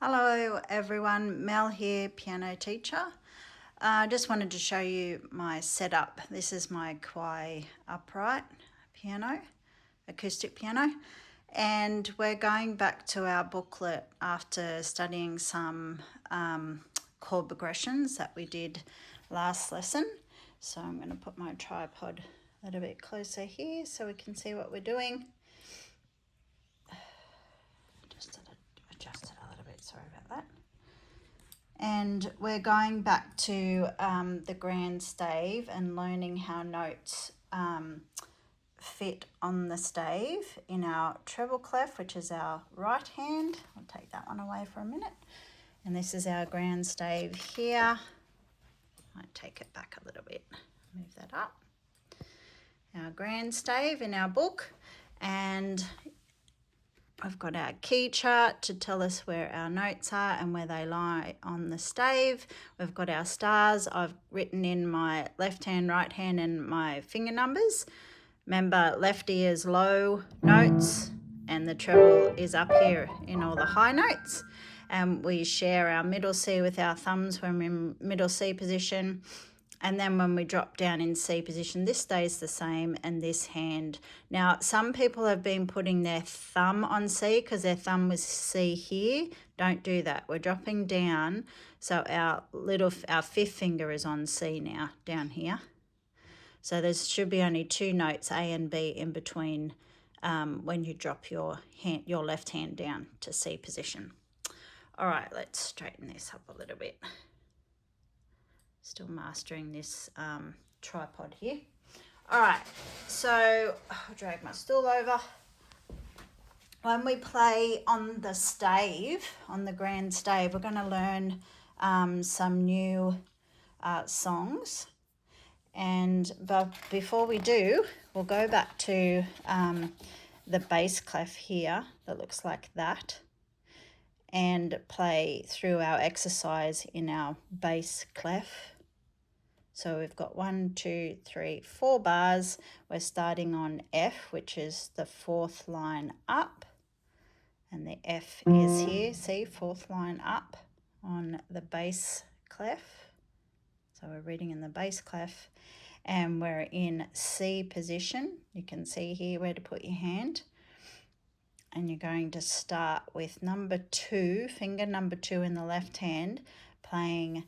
Hello everyone, Mel here, piano teacher. I just wanted to show you my setup. This is my Kwai upright piano, acoustic piano, and we're going back to our booklet after studying some chord progressions that we did last lesson. So I'm going to put my tripod a little bit closer here so we can see what we're doing. Just adjust it a little bit, sorry about that. And we're going back to the grand stave and learning how notes fit on the stave in our treble clef, which is our right hand. I'll take that one away for a minute. And this is our grand stave here. I might take it back a little bit, move that up. Our grand stave in our book, and I've got our key chart to tell us where our notes are and where they lie on the stave. We've got our stars. I've written in my left hand, right hand, and my finger numbers. Remember, left ear is low notes and the treble is up here in all the high notes. And we share our middle C with our thumbs when we're in middle C position. And then when we drop down in C position, this stays the same, and this hand. Now, some people have been putting their thumb on C because their thumb was C here. Don't do that. We're dropping down. So our fifth finger is on C now, down here. So there should be only two notes, A and B, in between when you drop your left hand down to C position. All right, let's straighten this up a little bit. Still mastering this tripod here. All right, so I'll drag my stool over. When we play on the stave, on the grand stave, we're going to learn some new songs. But before we do, we'll go back to the bass clef here that looks like that, and play through our exercise in our bass clef. So we've got 1, 2, 3, 4 bars. We're starting on F, which is the fourth line up. And the F is here, see, fourth line up on the bass clef. So we're reading in the bass clef. And we're in C position. You can see here where to put your hand. And you're going to start with number 2, finger number 2 in the left hand, playing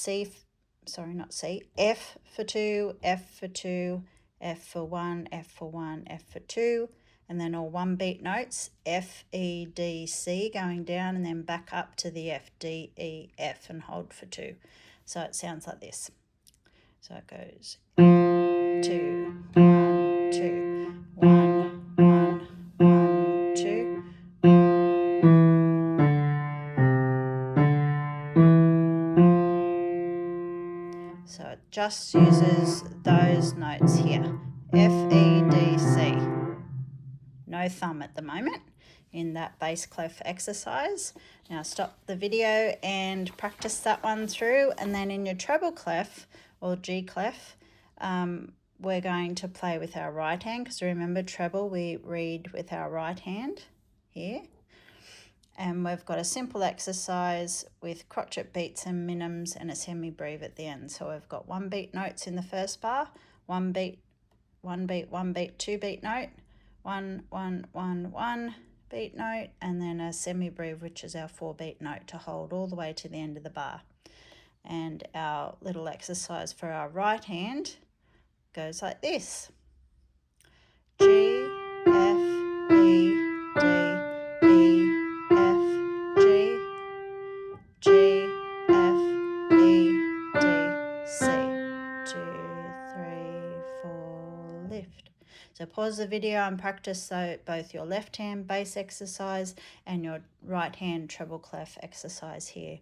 F for 2, F for 2, F for 1, F for 1, F for 2, and then all one beat notes, F, E, D, C, going down and then back up to the F, D, E, F, and hold for 2. So it sounds like this. So it goes 2, 1, 2, 1, 1, 1, 2. So it just uses those notes here, F, E, D, C. No thumb at the moment in that bass clef exercise. Now stop the video and practice that one through, and then in your treble clef or G clef, we're going to play with our right hand, because remember, treble we read with our right hand here. And we've got a simple exercise with crotchet beats and minims and a semi-breve at the end. So we've got one beat notes in the first bar, one beat, 2 beat note, 1, 1, 1, 1 beat note, and then a semi-breve, which is our 4 beat note, to hold all the way to the end of the bar. And our little exercise for our right hand goes like this. G, F, E, D, E, F, G, G, F, E, D, C. 2, 3, 4, lift. So pause the video and practice both your left hand bass exercise and your right hand treble clef exercise here.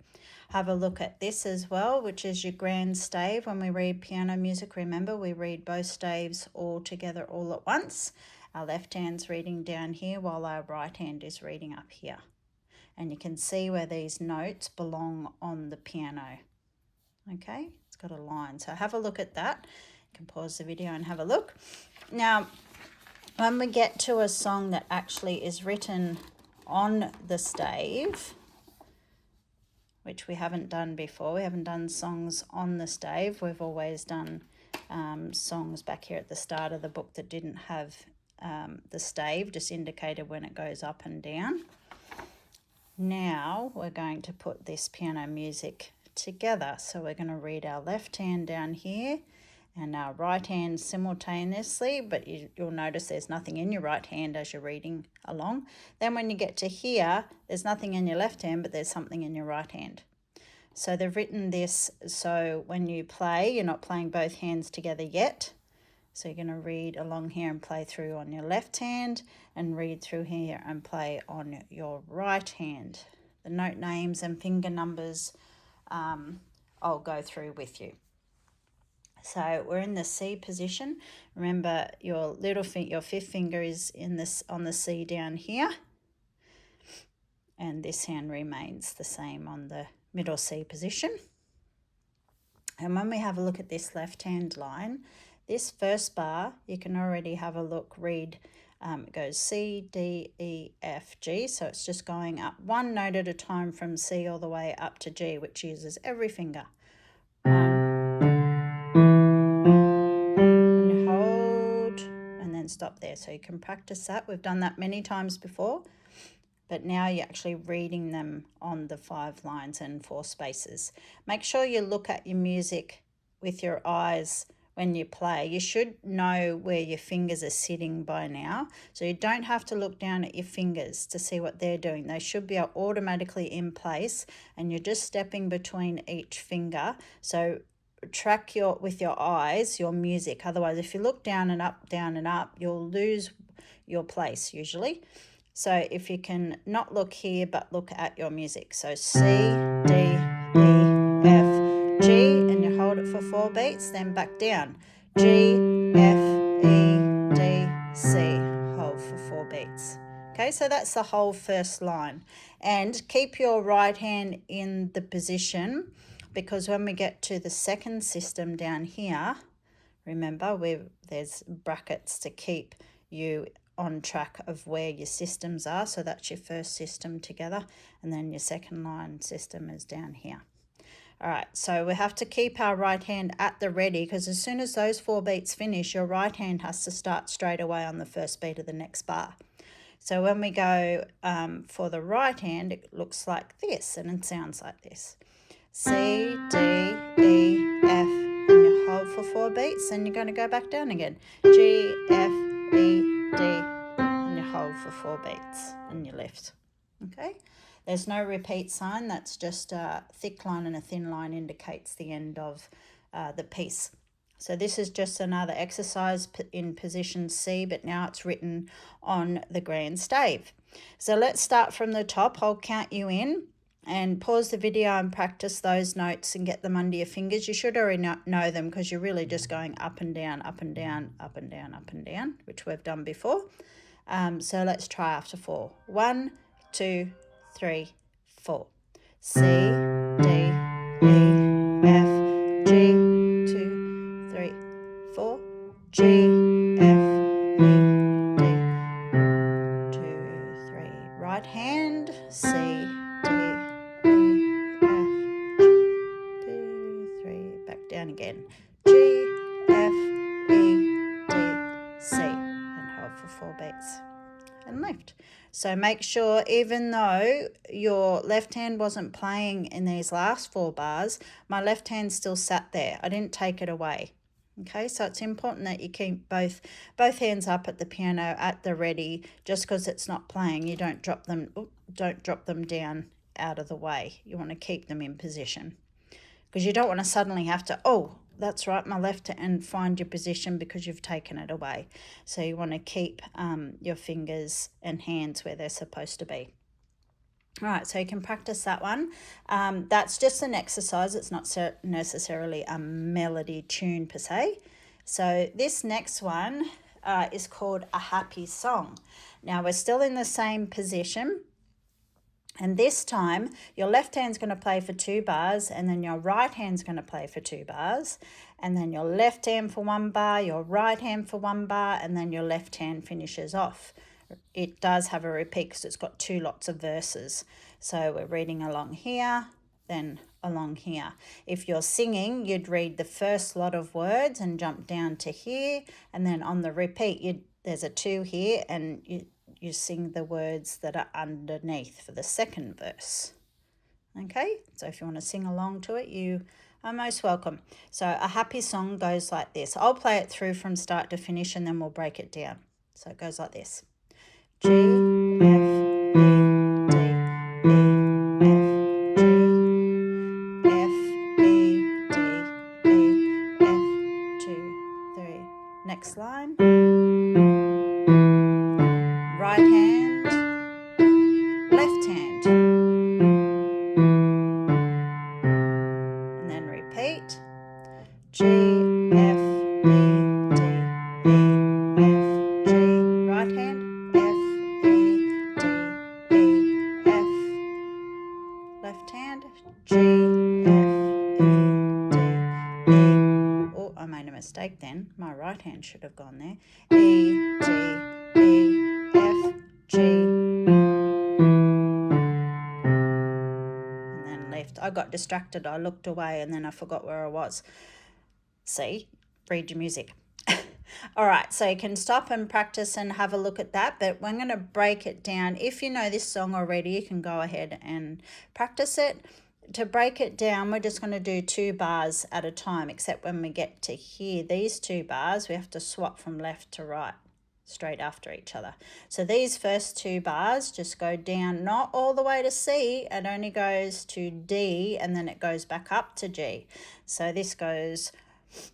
Have a look at this as well, which is your grand stave. When we read piano music, remember we read both staves all together all at once. Our left hand's reading down here while our right hand is reading up here. And you can see where these notes belong on the piano. Okay, it's got a line. So have a look at that. You can pause the video and have a look. Now, when we get to a song that actually is written on the stave, which we haven't done before. We haven't done songs on the stave. We've always done songs back here at the start of the book that didn't have the stave, just indicated when it goes up and down. Now we're going to put this piano music together. So we're going to read our left hand down here and our right hand simultaneously, but you'll notice there's nothing in your right hand as you're reading along. Then when you get to here, there's nothing in your left hand, but there's something in your right hand. So they've written this so when you play, you're not playing both hands together yet. So you're going to read along here and play through on your left hand, and read through here and play on your right hand. The note names and finger numbers I'll go through with you. So we're in the C position. Remember, your fifth finger is in this on the C down here, and this hand remains the same on the middle C position. And when we have a look at this left hand line, this first bar, you can already have a look, read, it goes C, D, E, F, G. So it's just going up one note at a time from C all the way up to G, which uses every finger. And hold, and then stop there. So you can practice that. We've done that many times before, but now you're actually reading them on the 5 lines and 4 spaces. Make sure you look at your music with your eyes when you play. You should know where your fingers are sitting by now, so you don't have to look down at your fingers to see what they're doing. They should be automatically in place, and you're just stepping between each finger. So track with your eyes your music. Otherwise, if you look down and up, you'll lose your place usually. So if you can not look here but look at your music, so C, D, E, F, G, and you hold it for 4 beats, then back down. G, F, E, D, C, hold for 4 beats. Okay, so that's the whole first line. And keep your right hand in the position, because when we get to the second system down here, remember there's brackets to keep you on track of where your systems are. So that's your first system together, and then your second line system is down here. All right, so we have to keep our right hand at the ready, because as soon as those 4 beats finish, your right hand has to start straight away on the first beat of the next bar. So when we go for the right hand, it looks like this, and it sounds like this. C, D, E, F, and you hold for 4 beats, then you're going to go back down again. G, F, E, D, and you hold for 4 beats, and you lift. Okay, there's no repeat sign. That's just a thick line and a thin line indicates the end of the piece. So this is just another exercise in position C, but now it's written on the grand stave. So let's start from the top. I'll count you in, and pause the video and practice those notes and get them under your fingers. You should already know them, because you're really just going up and down, up and down, up and down, up and down, which we've done before. So let's try after 4. 1, 2, 3, 4. C, D, E, F, G, 2, 3, 4. G, F, E, D, 2, 3. Right hand, C, down again. G, F, E, D, C, and hold for 4 beats and lift. So make sure, even though your left hand wasn't playing in these last 4 bars, my left hand still sat there. I didn't take it away. Okay, so it's important that you keep both hands up at the piano at the ready. Just because it's not playing, you don't drop them down out of the way. You want to keep them in position, because you don't want to suddenly have to, oh, that's right, my left, and find your position because you've taken it away. So you want to keep your fingers and hands where they're supposed to be. All right, so you can practice that one. That's just an exercise. It's not necessarily a melody tune per se. So this next one is called A Happy Song. Now we're still in the same position. And this time, your left hand's going to play for 2 bars, and then your right hand's going to play for 2 bars, and then your left hand for 1 bar, your right hand for 1 bar, and then your left hand finishes off. It does have a repeat because it's got 2 lots of verses. So we're reading along here, then along here. If you're singing, you'd read the first lot of words and jump down to here, and then on the repeat, there's a 2 here, and you sing the words that are underneath for the second verse. Okay, so if you want to sing along to it, you are most welcome. So a happy song goes like this. I'll play it through from start to finish, and then we'll break it down. So it goes like this. G, F, E, D, E, F, G, F, E, D, E, F, 2, 3. Next line. Right hand, left hand. And then repeat. G, F, E, D, E, F, G. Right hand, F, E, D, E, F. Left hand, G, F, E, D, E. Oh, I made a mistake then. My right hand should have gone there. E, D, E, F, G. And then left. I got distracted. I looked away and then I forgot where I was. See, read your music. All right, so you can stop and practice and have a look at that, but we're going to break it down. If you know this song already, you can go ahead and practice it. To break it down, we're just going to do 2 bars at a time, except when we get to here, these 2 bars, we have to swap from left to right, straight after each other. So these first 2 bars just go down, not all the way to C, it only goes to D, and then it goes back up to G. So this goes...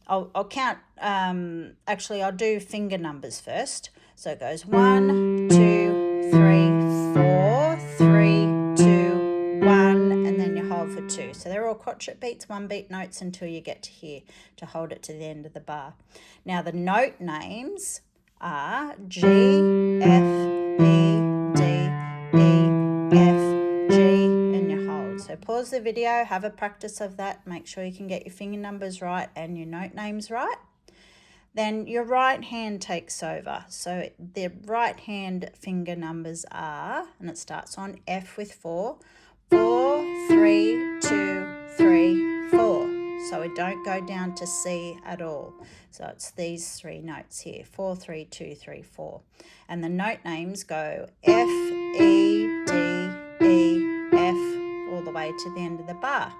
I'll count, actually I'll do finger numbers first. So it goes 1, 2, 3, 4, 3, 2, 1, and then you hold for 2. So they're all crotchet beats, 1 beat notes until you get to here to hold it to the end of the bar. Now the note names are G, F, E, D, E, F, G, and you hold. So pause the video, have a practice of that, make sure you can get your finger numbers right and your note names right. Then your right hand takes over. So the right hand finger numbers are, and it starts on F with 4, 4, 3, 2, 3, 4. So we don't go down to C at all. So it's these 3 notes here, 4, 3, 2, 3, 4. And the note names go F, E, D, E, F, all the way to the end of the bar.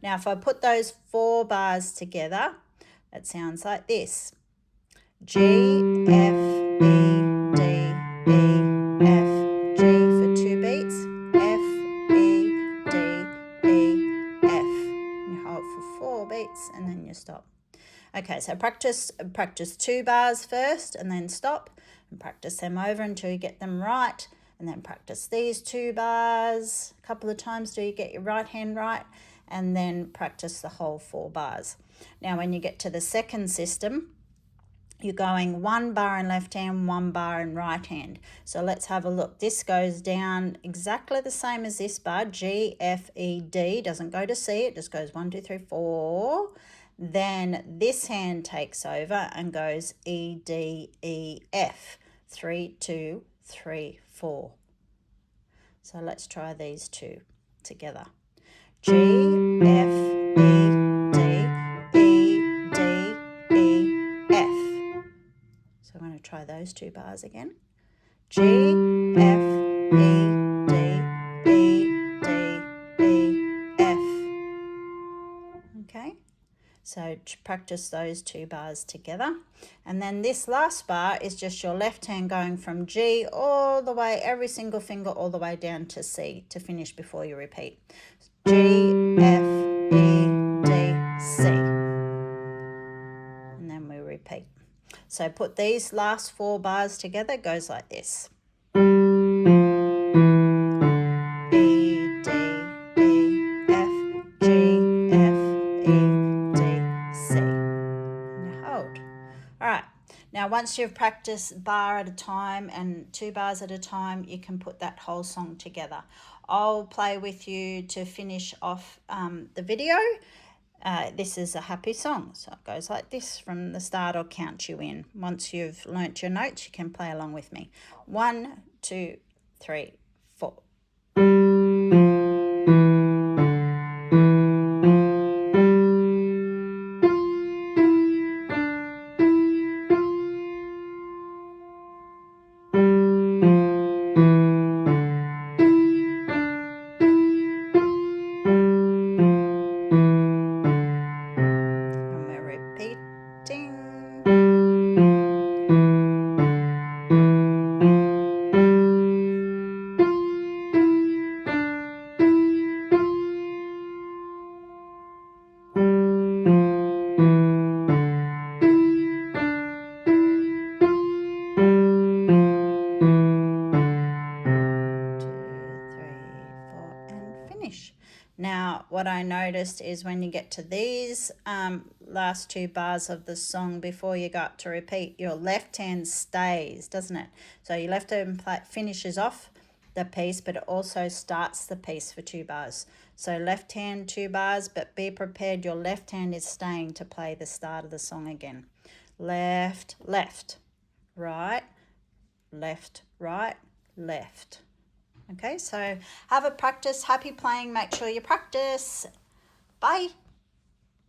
Now if I put those 4 bars together, it sounds like this. G, F, E, D, E, F, G for 2 beats, F, E, D, E, F. You hold for 4 beats and then you stop. Okay, so practice 2 bars first and then stop, and practice them over until you get them right, and then practice these 2 bars a couple of times till you get your right hand right, and then practice the whole 4 bars. Now when you get to the second system, you're going 1 bar in left hand, 1 bar in right hand. So let's have a look. This goes down exactly the same as this bar, G, F, E, D. Doesn't go to C, it just goes 1, 2, 3, 4. Then this hand takes over and goes E, D, E, F. 3, 2, 3, 4. So let's try these 2 together. G, F, E, D, E, D, E, F. So I'm going to try those 2 bars again. G, F, E, D, E, D, E, F. Okay, so practice those 2 bars together. And then this last bar is just your left hand going from G all the way, every single finger all the way down to C to finish before you repeat. G, F, E, D, C. And then we repeat. So put these last 4 bars together, it goes like this. E, D, E, F, G, F, E, D, C. And you hold. All right. Now once you've practiced bar at a time and 2 bars at a time, you can put that whole song together. I'll play with you to finish off the video. This is a happy song, so it goes like this from the start. I'll count you in. Once you've learnt your notes, you can play along with me. 1, 2, 3, 4. finish. Now, what I noticed is when you get to these last 2 bars of the song before you go up to repeat, your left hand stays, doesn't it? So your left hand finishes off the piece, but it also starts the piece for 2 bars. So left hand 2 bars, but be prepared, your left hand is staying to play the start of the song again. Left, left, right, left, right, left. Okay, so have a practice. Happy playing. Make sure you practice. Bye.